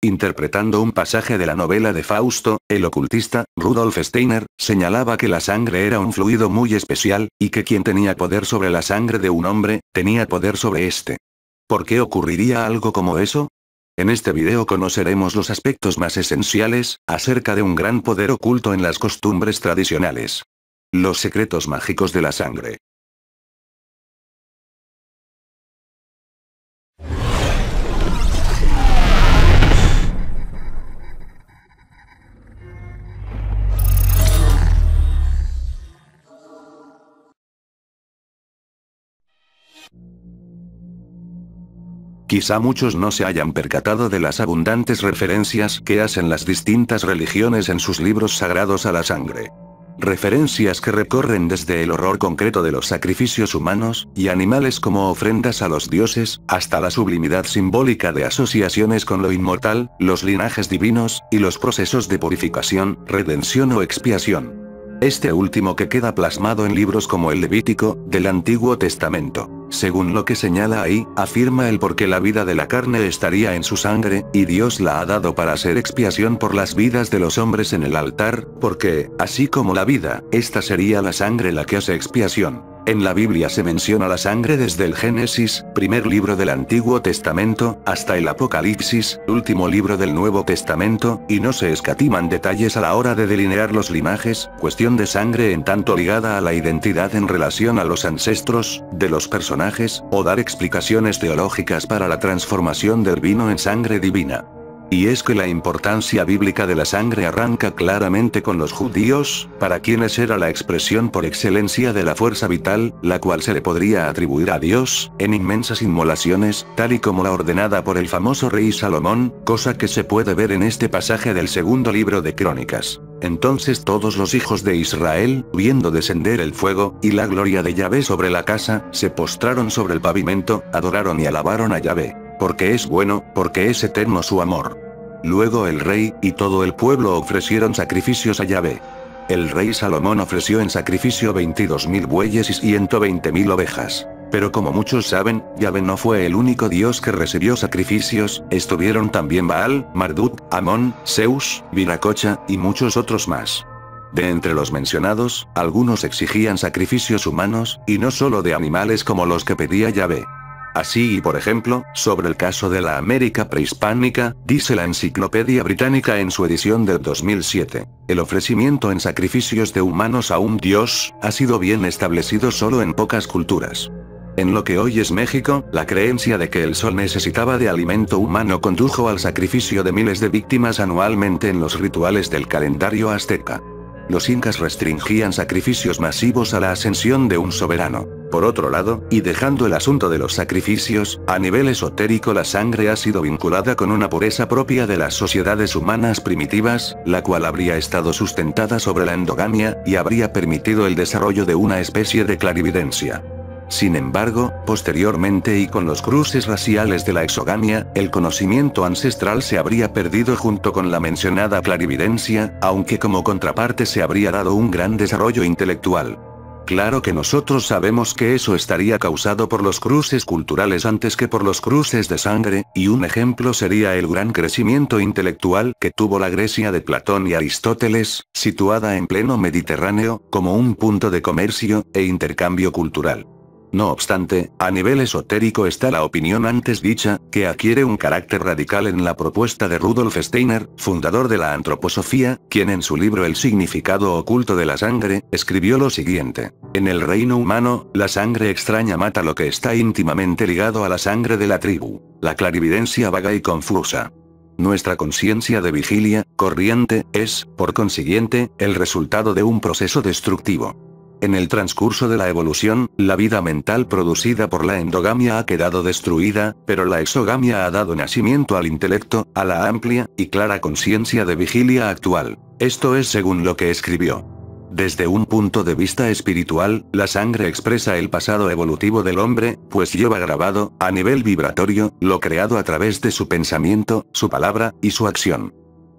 Interpretando un pasaje de la novela de Fausto, el ocultista, Rudolf Steiner, señalaba que la sangre era un fluido muy especial, y que quien tenía poder sobre la sangre de un hombre, tenía poder sobre éste. ¿Por qué ocurriría algo como eso? En este video conoceremos los aspectos más esenciales, acerca de un gran poder oculto en las costumbres tradicionales. Los secretos mágicos de la sangre. Quizá muchos no se hayan percatado de las abundantes referencias que hacen las distintas religiones en sus libros sagrados a la sangre. Referencias que recorren desde el horror concreto de los sacrificios humanos y animales como ofrendas a los dioses, hasta la sublimidad simbólica de asociaciones con lo inmortal, los linajes divinos, y los procesos de purificación, redención o expiación. Este último que queda plasmado en libros como el Levítico, del Antiguo Testamento. Según lo que señala ahí, afirma el por qué la vida de la carne estaría en su sangre, y Dios la ha dado para hacer expiación por las vidas de los hombres en el altar, porque, así como la vida, esta sería la sangre la que hace expiación. En la Biblia se menciona la sangre desde el Génesis, primer libro del Antiguo Testamento, hasta el Apocalipsis, último libro del Nuevo Testamento, y no se escatiman detalles a la hora de delinear los linajes, cuestión de sangre en tanto ligada a la identidad en relación a los ancestros, de los personajes, o dar explicaciones teológicas para la transformación del vino en sangre divina. Y es que la importancia bíblica de la sangre arranca claramente con los judíos, para quienes era la expresión por excelencia de la fuerza vital, la cual se le podría atribuir a Dios, en inmensas inmolaciones, tal y como la ordenada por el famoso rey Salomón, cosa que se puede ver en este pasaje del segundo libro de Crónicas. Entonces todos los hijos de Israel, viendo descender el fuego, y la gloria de Yahvé sobre la casa, se postraron sobre el pavimento, adoraron y alabaron a Yahvé. Porque es bueno, porque es eterno su amor. Luego el rey, y todo el pueblo ofrecieron sacrificios a Yahvé. El rey Salomón ofreció en sacrificio 22.000 bueyes y 120.000 ovejas. Pero como muchos saben, Yahvé no fue el único dios que recibió sacrificios, estuvieron también Baal, Marduk, Amón, Zeus, Viracocha, y muchos otros más. De entre los mencionados, algunos exigían sacrificios humanos, y no solo de animales como los que pedía Yahvé. Así y por ejemplo, sobre el caso de la América prehispánica, dice la Enciclopedia Británica en su edición del 2007, el ofrecimiento en sacrificios de humanos a un dios, ha sido bien establecido solo en pocas culturas. En lo que hoy es México, la creencia de que el sol necesitaba de alimento humano condujo al sacrificio de miles de víctimas anualmente en los rituales del calendario azteca. Los incas restringían sacrificios masivos a la ascensión de un soberano. Por otro lado, y dejando el asunto de los sacrificios, a nivel esotérico la sangre ha sido vinculada con una pureza propia de las sociedades humanas primitivas, la cual habría estado sustentada sobre la endogamia, y habría permitido el desarrollo de una especie de clarividencia. Sin embargo, posteriormente y con los cruces raciales de la exogamia, el conocimiento ancestral se habría perdido junto con la mencionada clarividencia, aunque como contraparte se habría dado un gran desarrollo intelectual. Claro que nosotros sabemos que eso estaría causado por los cruces culturales antes que por los cruces de sangre, y un ejemplo sería el gran crecimiento intelectual que tuvo la Grecia de Platón y Aristóteles, situada en pleno Mediterráneo, como un punto de comercio e intercambio cultural. No obstante, a nivel esotérico está la opinión antes dicha, que adquiere un carácter radical en la propuesta de Rudolf Steiner, fundador de la antroposofía, quien en su libro El significado oculto de la sangre, escribió lo siguiente. En el reino humano, la sangre extraña mata lo que está íntimamente ligado a la sangre de la tribu. La clarividencia vaga y confusa. Nuestra conciencia de vigilia, corriente, es, por consiguiente, el resultado de un proceso destructivo. En el transcurso de la evolución, la vida mental producida por la endogamia ha quedado destruida, pero la exogamia ha dado nacimiento al intelecto, a la amplia y clara conciencia de vigilia actual. Esto es según lo que escribió. Desde un punto de vista espiritual, la sangre expresa el pasado evolutivo del hombre, pues lleva grabado, a nivel vibratorio, lo creado a través de su pensamiento, su palabra, y su acción.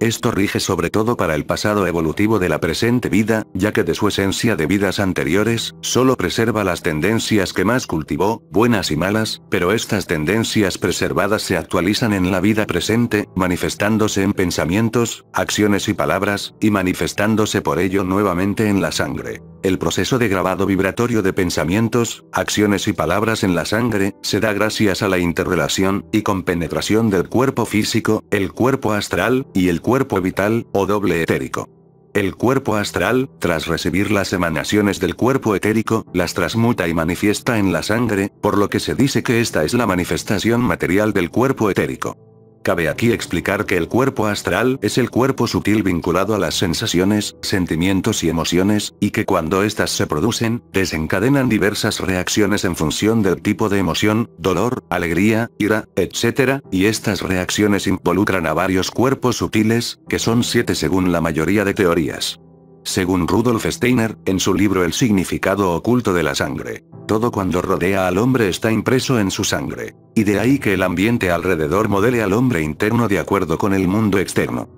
Esto rige sobre todo para el pasado evolutivo de la presente vida, ya que de su esencia de vidas anteriores, solo preserva las tendencias que más cultivó, buenas y malas, pero estas tendencias preservadas se actualizan en la vida presente, manifestándose en pensamientos, acciones y palabras, y manifestándose por ello nuevamente en la sangre. El proceso de grabado vibratorio de pensamientos, acciones y palabras en la sangre, se da gracias a la interrelación y compenetración del cuerpo físico, el cuerpo astral, y el cuerpo vital, o doble etérico. El cuerpo astral, tras recibir las emanaciones del cuerpo etérico, las transmuta y manifiesta en la sangre, por lo que se dice que esta es la manifestación material del cuerpo etérico. Cabe aquí explicar que el cuerpo astral es el cuerpo sutil vinculado a las sensaciones, sentimientos y emociones, y que cuando éstas se producen, desencadenan diversas reacciones en función del tipo de emoción, dolor, alegría, ira, etc., y estas reacciones involucran a varios cuerpos sutiles, que son 7 según la mayoría de teorías. Según Rudolf Steiner, en su libro El significado oculto de la sangre, todo cuando rodea al hombre está impreso en su sangre. Y de ahí que el ambiente alrededor modele al hombre interno de acuerdo con el mundo externo.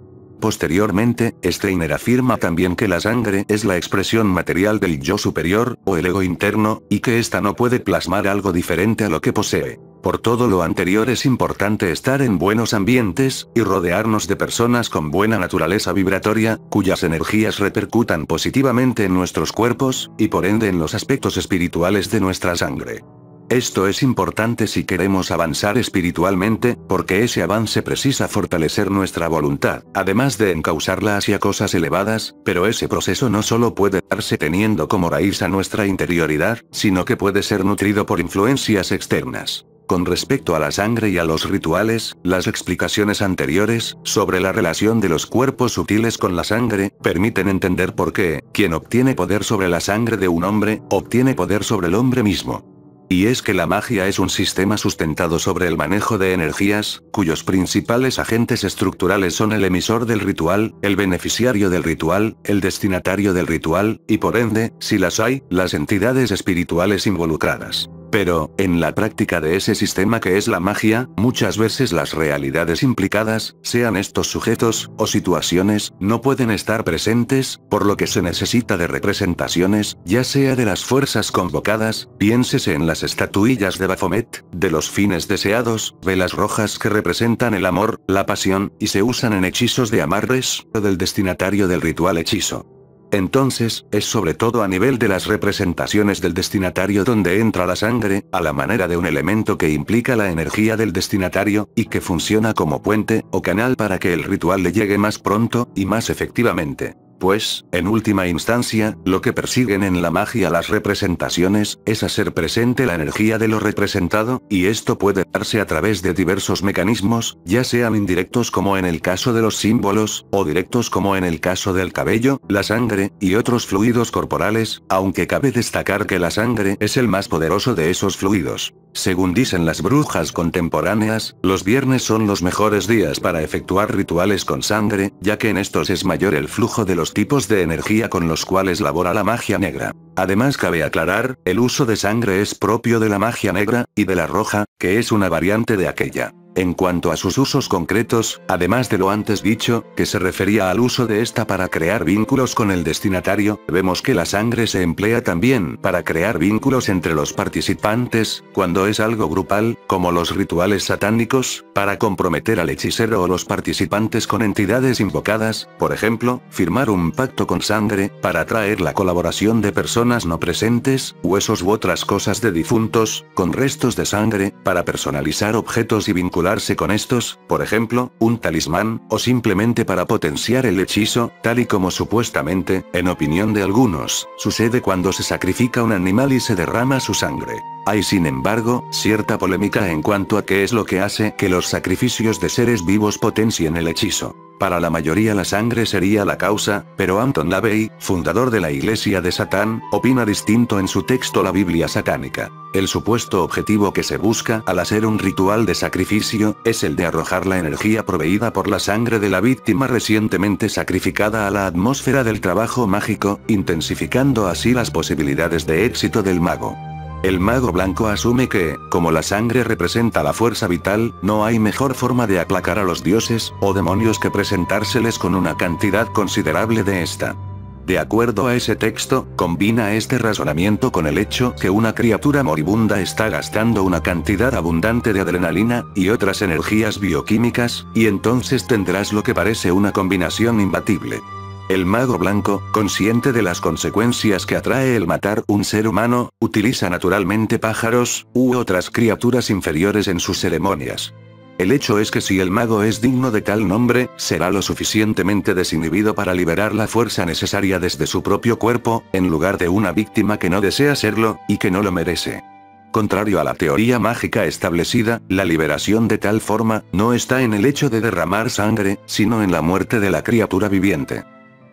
Posteriormente, Steiner afirma también que la sangre es la expresión material del yo superior, o el ego interno, y que ésta no puede plasmar algo diferente a lo que posee. Por todo lo anterior es importante estar en buenos ambientes, y rodearnos de personas con buena naturaleza vibratoria, cuyas energías repercutan positivamente en nuestros cuerpos, y por ende en los aspectos espirituales de nuestra sangre. Esto es importante si queremos avanzar espiritualmente, porque ese avance precisa fortalecer nuestra voluntad, además de encauzarla hacia cosas elevadas, pero ese proceso no solo puede darse teniendo como raíz a nuestra interioridad, sino que puede ser nutrido por influencias externas. Con respecto a la sangre y a los rituales, las explicaciones anteriores, sobre la relación de los cuerpos sutiles con la sangre, permiten entender por qué, quien obtiene poder sobre la sangre de un hombre, obtiene poder sobre el hombre mismo. Y es que la magia es un sistema sustentado sobre el manejo de energías, cuyos principales agentes estructurales son el emisor del ritual, el beneficiario del ritual, el destinatario del ritual, y por ende, si las hay, las entidades espirituales involucradas. Pero, en la práctica de ese sistema que es la magia, muchas veces las realidades implicadas, sean estos sujetos, o situaciones, no pueden estar presentes, por lo que se necesita de representaciones, ya sea de las fuerzas convocadas, piénsese en las estatuillas de Baphomet, de los fines deseados, velas rojas que representan el amor, la pasión, y se usan en hechizos de amarres, o del destinatario del ritual hechizo. Entonces, es sobre todo a nivel de las representaciones del destinatario donde entra la sangre, a la manera de un elemento que implica la energía del destinatario, y que funciona como puente, o canal para que el ritual le llegue más pronto, y más efectivamente. Pues, en última instancia, lo que persiguen en la magia las representaciones, es hacer presente la energía de lo representado, y esto puede darse a través de diversos mecanismos, ya sean indirectos como en el caso de los símbolos, o directos como en el caso del cabello, la sangre, y otros fluidos corporales, aunque cabe destacar que la sangre es el más poderoso de esos fluidos. Según dicen las brujas contemporáneas, los viernes son los mejores días para efectuar rituales con sangre, ya que en estos es mayor el flujo de los tipos de energía con los cuales labora la magia negra. Además cabe aclarar, el uso de sangre es propio de la magia negra, y de la roja, que es una variante de aquella. En cuanto a sus usos concretos, además de lo antes dicho, que se refería al uso de esta para crear vínculos con el destinatario, vemos que la sangre se emplea también para crear vínculos entre los participantes, cuando es algo grupal, como los rituales satánicos, para comprometer al hechicero o los participantes con entidades invocadas, por ejemplo, firmar un pacto con sangre, para atraer la colaboración de personas no presentes, huesos u otras cosas de difuntos, con restos de sangre, para personalizar objetos y vincular con estos, por ejemplo, un talismán, o simplemente para potenciar el hechizo, tal y como supuestamente, en opinión de algunos, sucede cuando se sacrifica un animal y se derrama su sangre. Hay sin embargo, cierta polémica en cuanto a qué es lo que hace que los sacrificios de seres vivos potencien el hechizo. Para la mayoría la sangre sería la causa, pero Anton LaVey, fundador de la Iglesia de Satán, opina distinto en su texto La Biblia Satánica. El supuesto objetivo que se busca al hacer un ritual de sacrificio, es el de arrojar la energía proveída por la sangre de la víctima recientemente sacrificada a la atmósfera del trabajo mágico, intensificando así las posibilidades de éxito del mago. El mago blanco asume que, como la sangre representa la fuerza vital, no hay mejor forma de aplacar a los dioses o demonios que presentárseles con una cantidad considerable de esta. De acuerdo a ese texto, combina este razonamiento con el hecho que una criatura moribunda está gastando una cantidad abundante de adrenalina y otras energías bioquímicas, y entonces tendrás lo que parece una combinación imbatible. El mago blanco, consciente de las consecuencias que atrae el matar un ser humano, utiliza naturalmente pájaros, u otras criaturas inferiores en sus ceremonias. El hecho es que si el mago es digno de tal nombre, será lo suficientemente desinhibido para liberar la fuerza necesaria desde su propio cuerpo, en lugar de una víctima que no desea serlo, y que no lo merece. Contrario a la teoría mágica establecida, la liberación de tal forma, no está en el hecho de derramar sangre, sino en la muerte de la criatura viviente.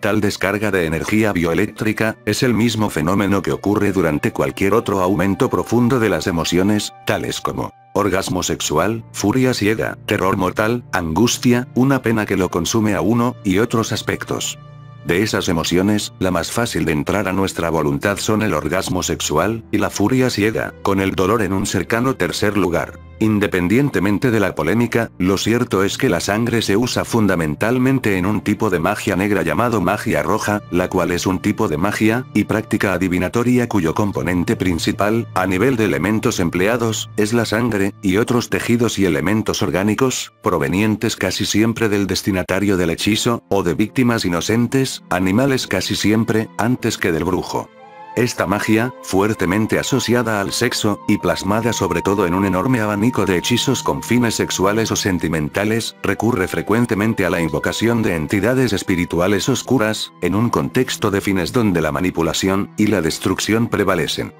Tal descarga de energía bioeléctrica, es el mismo fenómeno que ocurre durante cualquier otro aumento profundo de las emociones, tales como orgasmo sexual, furia ciega, terror mortal, angustia, una pena que lo consume a uno, y otros aspectos. De esas emociones, la más fácil de entrar a nuestra voluntad son el orgasmo sexual, y la furia ciega, con el dolor en un cercano tercer lugar. Independientemente de la polémica, lo cierto es que la sangre se usa fundamentalmente en un tipo de magia negra llamado magia roja, la cual es un tipo de magia y práctica adivinatoria cuyo componente principal, a nivel de elementos empleados, es la sangre, y otros tejidos y elementos orgánicos, provenientes casi siempre del destinatario del hechizo, o de víctimas inocentes, animales casi siempre, antes que del brujo. Esta magia, fuertemente asociada al sexo, y plasmada sobre todo en un enorme abanico de hechizos con fines sexuales o sentimentales, recurre frecuentemente a la invocación de entidades espirituales oscuras, en un contexto de fines donde la manipulación y la destrucción prevalecen.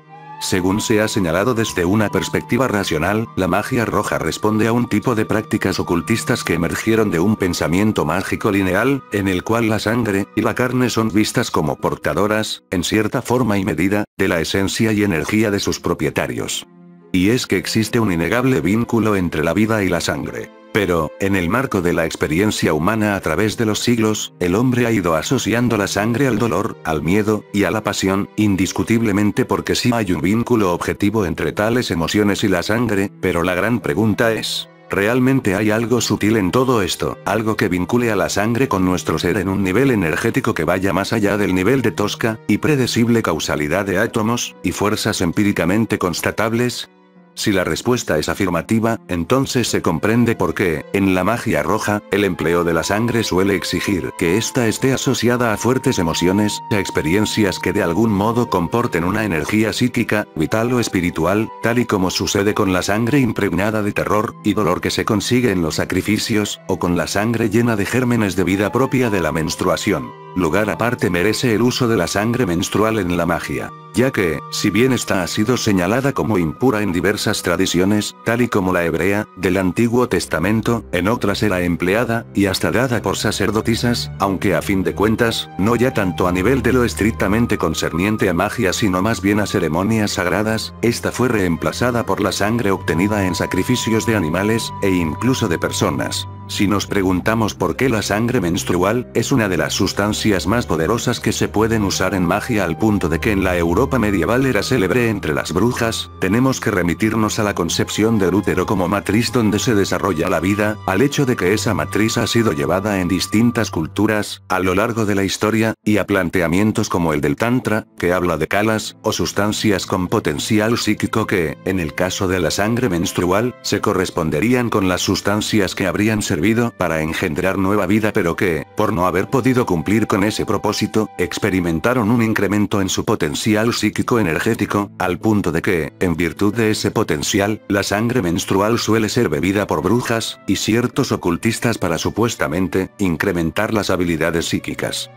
Según se ha señalado desde una perspectiva racional, la magia roja responde a un tipo de prácticas ocultistas que emergieron de un pensamiento mágico lineal, en el cual la sangre y la carne son vistas como portadoras, en cierta forma y medida, de la esencia y energía de sus propietarios. Y es que existe un innegable vínculo entre la vida y la sangre. Pero, en el marco de la experiencia humana a través de los siglos, el hombre ha ido asociando la sangre al dolor, al miedo, y a la pasión, indiscutiblemente porque sí hay un vínculo objetivo entre tales emociones y la sangre, pero la gran pregunta es, ¿realmente hay algo sutil en todo esto, algo que vincule a la sangre con nuestro ser en un nivel energético que vaya más allá del nivel de tosca y predecible causalidad de átomos, y fuerzas empíricamente constatables? Si la respuesta es afirmativa, entonces se comprende por qué, en la magia roja, el empleo de la sangre suele exigir que ésta esté asociada a fuertes emociones, a experiencias que de algún modo comporten una energía psíquica, vital o espiritual, tal y como sucede con la sangre impregnada de terror y dolor que se consigue en los sacrificios, o con la sangre llena de gérmenes de vida propia de la menstruación. Lugar aparte merece el uso de la sangre menstrual en la magia, ya que, si bien esta ha sido señalada como impura en diversas tradiciones, tal y como la hebrea, del Antiguo Testamento, en otras era empleada, y hasta dada por sacerdotisas, aunque a fin de cuentas, no ya tanto a nivel de lo estrictamente concerniente a magia sino más bien a ceremonias sagradas, esta fue reemplazada por la sangre obtenida en sacrificios de animales, e incluso de personas. Si nos preguntamos por qué la sangre menstrual es una de las sustancias más poderosas que se pueden usar en magia al punto de que en la Europa medieval era célebre entre las brujas, tenemos que remitirnos a la concepción del útero como matriz donde se desarrolla la vida, al hecho de que esa matriz ha sido llevada en distintas culturas, a lo largo de la historia, y a planteamientos como el del Tantra, que habla de kalas, o sustancias con potencial psíquico que, en el caso de la sangre menstrual, se corresponderían con las sustancias que habrían servido para engendrar nueva vida pero que, por no haber podido cumplir con ese propósito, experimentaron un incremento en su potencial psíquico energético, al punto de que, en virtud de ese potencial, la sangre menstrual suele ser bebida por brujas y ciertos ocultistas para supuestamente incrementar las habilidades psíquicas.